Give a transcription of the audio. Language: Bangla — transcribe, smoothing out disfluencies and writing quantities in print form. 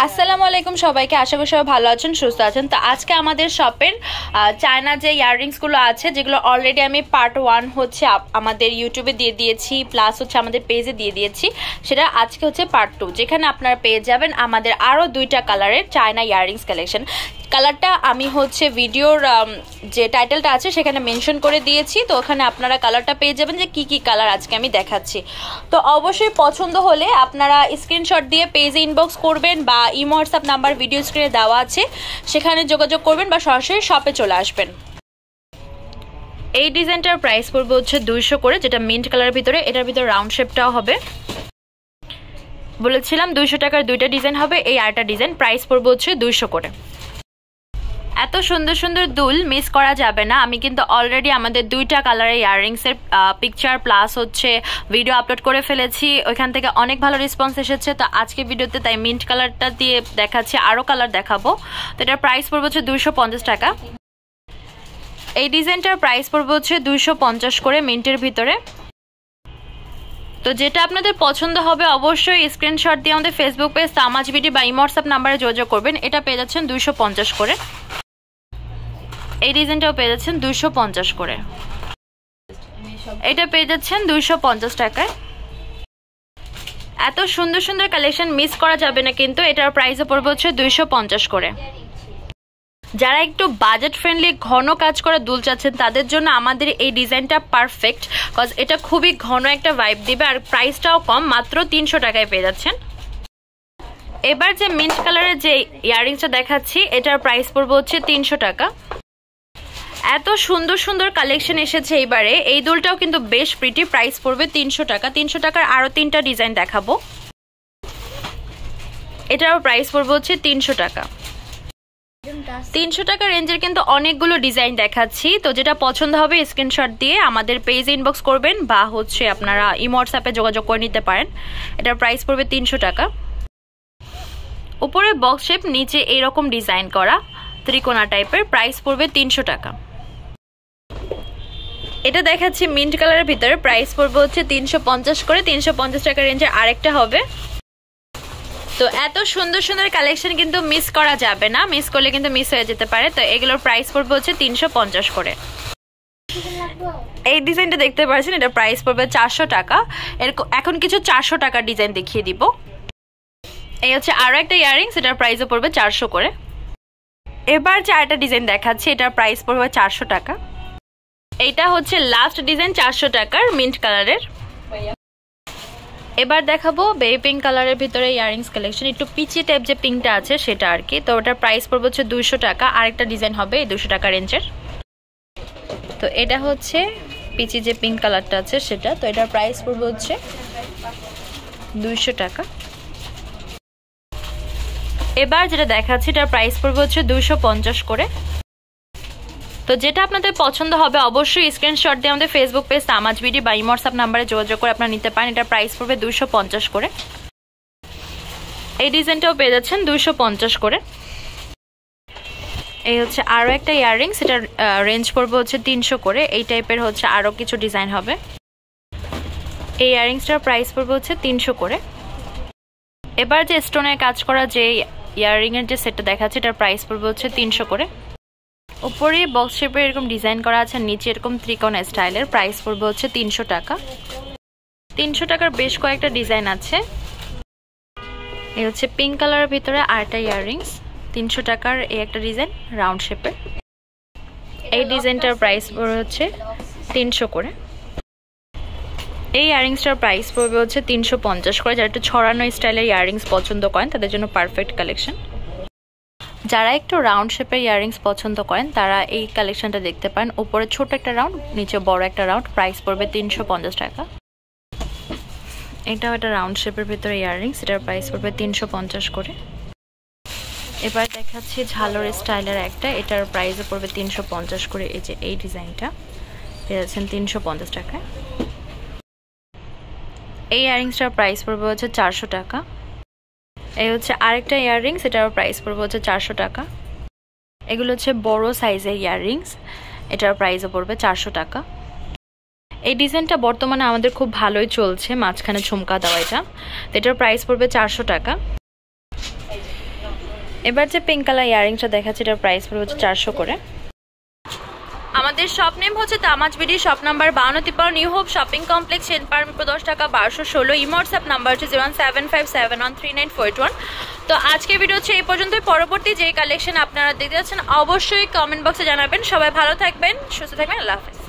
আসসালামু আলাইকুম সবাইকে, আশা করি সবাই ভালো আছেন, সুস্থ আছেন। তো আজকে আমাদের শপের চায়না যে ইয়াররিংসগুলো আছে, যেগুলো অলরেডি আমি পার্ট 1 হচ্ছে আমাদের ইউটিউবে দিয়ে দিয়েছি, প্লাস হচ্ছে আমাদের পেজে দিয়ে দিয়েছি, সেটা আজকে হচ্ছে পার্ট 2, যেখানে আপনারা পেয়ে যাবেন আমাদের আরও 2টা কালারের চায়না ইয়াররিংস কালেকশন। কালারটা আমি হচ্ছে ভিডিওর যে টাইটেলটা আছে সেখানে মেনশন করে দিয়েছি, তো ওখানে আপনারা কালারটা পেয়ে যাবেন যে কি কি কালার আজকে আমি দেখাচ্ছি। তো অবশ্যই পছন্দ হলে আপনারা স্ক্রিনশট দিয়ে পেজে ইনবক্স করবেন বা ইমো হোয়াটসঅ্যাপ নাম্বার ভিডিও স্ক্রিনে দেওয়া আছে, সেখানে যোগাযোগ করবেন বা সরাসরি শপে চলে আসবেন। এই ডিজাইনটার প্রাইস পড়বে হচ্ছে 200 করে, যেটা মিন্ট কালারের ভিতরে, এটার ভিতরে রাউন্ড শেপটাও হবে। বলেছিলাম 200 টাকার 2টা ডিজাইন হবে, এই আরেকটা ডিজাইন প্রাইস পড়বে হচ্ছে 200 করে। এত সুন্দর সুন্দর দুল মিস করা যাবে না। আমি কিন্তু অলরেডি আমাদের 2টা কালারের ইয়াররিংসের পিকচার প্লাস হচ্ছে ভিডিও আপলোড করে ফেলেছি, ওইখান থেকে অনেক ভালো রেসপন্স এসেছে। তো আজকে ভিডিওতে তাই মিন্ট কালারটা দিয়ে দেখাচ্ছি, আরও কালার দেখাবো। তো এটার প্রাইস পড়বে হচ্ছে 250 টাকা। এই ডিজাইনটার প্রাইস পড়বে হচ্ছে 250 করে মিন্টের ভিতরে। তো যেটা আপনাদের পছন্দ হবে অবশ্যই স্ক্রিনশট দিয়ে আমাদের ফেসবুক পেজ তামাজ বিডি বা ইমো হোয়াটসঅ্যাপ নাম্বারে যোগাযোগ করবেন। এটা পেয়ে যাচ্ছেন 250 করে। এই ডিজাইনটাও পেয়ে যাচ্ছেন 250 করে। এটা পেয়ে যাচ্ছেন 250 টাকায়। এত সুন্দর সুন্দর কালেকশন মিস করা যাবে না কিন্তু। এটার প্রাইসও পড়বে হচ্ছে 250 করে। যারা একটু বাজেট ফ্রেন্ডলি ঘন কাজ করা দুল চাচ্ছেন তাদের জন্য আমাদের এই ডিজাইনটা পারফেক্ট, কজ এটা খুবই ঘন একটা ভাইব দিবে আর প্রাইসটাও কম, মাত্র 300 টাকায় পেয়ে যাচ্ছেন। এবার যে মিন্ট কালারের যে ইয়াররিংসটা দেখাচ্ছি, এটার প্রাইস পড়বে হচ্ছে 300 টাকা। এত সুন্দর সুন্দর কালেকশন এসেছে এইবারে। এই দুলটাও কিন্তু বেশ প্রিটি, প্রাইস পড়বে 300 টাকা। 300 টাকার আরো 3টা ডিজাইন দেখাবো, এটারও প্রাইস পড়বে হচ্ছে 300 টাকা। 300 টাকা রেঞ্জের কিন্তু অনেকগুলো ডিজাইন দেখাচ্ছি, তো যেটা পছন্দ হবে স্ক্রিনশট দিয়ে আমাদের পেজে ইনবক্স করবেন বা হচ্ছে আপনারা ইমো হোয়াটসঅ্যাপে যোগাযোগ করে নিতে পারেন। এটার প্রাইস পড়বে 300 টাকা। উপরে বক্স শেপ, নিচে এইরকম ডিজাইন করা ত্রিকোণা টাইপের, প্রাইস পড়বে 300 টাকা। এটা দেখাচ্ছি মিন্ট কালারের ভিতরে, প্রাইস পড়বে হচ্ছে 350 করে। 350 টাকা রেঞ্জের আরেকটা হবে। তো এত সুন্দর সুন্দর কালেকশন কিন্তু মিস করা যাবে না, মিস করলে কিন্তু মিস হয়ে যেতে পারে। তো এগুলোর প্রাইস পড়বে হচ্ছে 350 করে। এই ডিজাইনটা দেখতে পাচ্ছেন, এটা প্রাইস পড়বে 400 টাকা। এখন কিছু 400 টাকার ডিজাইন দেখিয়ে দিব। এই হচ্ছে আরো একটা ইয়াররিংস, এটার প্রাইসও পড়বে 400 করে। এবার যে আরেকটা ডিজাইন দেখাচ্ছি, এটার প্রাইস পড়বে 400 টাকা। এইটা হচ্ছে লাস্ট ডিজাইন 400 টাকার মিন্ট কালারের। এবার দেখাবো বেবি পিঙ্ক কালারের ভিতরে ইয়াররিংস কালেকশন, একটু পিচি টাইপ যে পিঙ্কটা আছে সেটা আর কি। তো ওটার প্রাইস পড়বে হচ্ছে 200 টাকা। আরেকটা ডিজাইন হবে এই 200 টাকা রেঞ্জের। তো এটা হচ্ছে পিচি যে পিঙ্ক কালারটা আছে সেটা। তো এটার প্রাইস পড়বে হচ্ছে 200 টাকা। এবার যেটা দেখাচ্ছি এটার প্রাইস পড়বে হচ্ছে 250 করে। তো যেটা আপনাদের পছন্দ হবে অবশ্যই স্ক্রিনশট দিয়ে আমাদের ফেসবুক পেজ তামাজ বিডি বা ইমো হোয়াটসঅ্যাপ নাম্বারে যোগাযোগ করে আপনারা নিতে পারেন। এটার প্রাইস পড়বে 250 করে। এই ডিজাইনটাও পেয়ে যাচ্ছেন 250 করে। এই হচ্ছে আরো একটা ইয়াররিংস, এটার রেঞ্জ পড়বে হচ্ছে 300 করে। এই টাইপের হচ্ছে আরো কিছু ডিজাইন হবে। এই ইয়াররিংসটার প্রাইস পড়বে হচ্ছে 300 করে। এবার যে স্টোনের কাজ করা যে ইয়াররিং এর যে সেটটা দেখাচ্ছে, এটার প্রাইস পড়বে হচ্ছে 300 করে। উপরে বক্স শেপের এরকম ডিজাইন করা আছে, নিচে এরকম ত্রিকোণ স্টাইলের, প্রাইস পড়বে হচ্ছে 300 টাকা। 300 টাকার বেশ কয়েকটা ডিজাইন আছে। এই হচ্ছে পিঙ্ক কালারের ভিতরে আরেকটা ইয়াররিংস, 300 টাকার এই একটা ডিজাইন রাউন্ড শেপের। এই ডিজাইনটার প্রাইস পড়বে হচ্ছে 300 করে। এই ইয়াররিংসটার প্রাইস পড়বে হচ্ছে 350 করে। যারা একটু ছড়ানো স্টাইলের ইয়াররিংস পছন্দ করেন তাদের জন্য পারফেক্ট কালেকশন। যারা একটু রাউন্ড শেপের ইয়াররিংস পছন্দ করেন তারা এই কালেকশনটা দেখতে পারেন। উপরে ছোট একটা রাউন্ড, নিচে বড় একটা রাউন্ড, প্রাইস পড়বে 350 টাকা। এটাও একটা রাউন্ড শেপের ভিতরে ইয়াররিংস, এটার প্রাইস পড়বে 350 করে। এবার দেখাচ্ছি ঝালর স্টাইলের একটা, এটার প্রাইসও পড়বে 350 করে। এই যে এই ডিজাইনটা পেয়ে যাচ্ছেন 350 টাকায়। এই ইয়াররিংসটার প্রাইস পড়বে হচ্ছে 400 টাকা। এই হচ্ছে আরেকটা ইয়াররিংস, এটার প্রাইস পড়বে হচ্ছে 400 টাকা। এগুলো হচ্ছে বড় সাইজের ইয়াররিংস, এটার প্রাইসও পড়বে 400 টাকা। এই ডিজাইনটা বর্তমানে আমাদের খুব ভালোই চলছে, মাঝখানে ঝুমকা দেওয়া এটা। তো এটার প্রাইস পড়বে 400 টাকা। এবার যে পিঙ্ক কালার ইয়ারিংসটা দেখাচ্ছি এটার প্রাইস পড়বে হচ্ছে 400 করে। আমাদের শপ নেম হচ্ছে Tamaz BD, shop number 5253, New Hope shopping complex, সেন্ট পারমিটপুর 10 টাকা 1216। ইমোটসঅ্যাপ নাম্বার হচ্ছে 01757139481। তো আজকের ভিডিও হচ্ছে এই পর্যন্তই। পরবর্তী যে কালেকশন আপনারা দেখতে যাচ্ছেন অবশ্যই কমেন্ট বক্সে জানাবেন। সবাই ভালো থাকবেন, সুস্থ থাকবেন, আল্লাহ হাফেজ।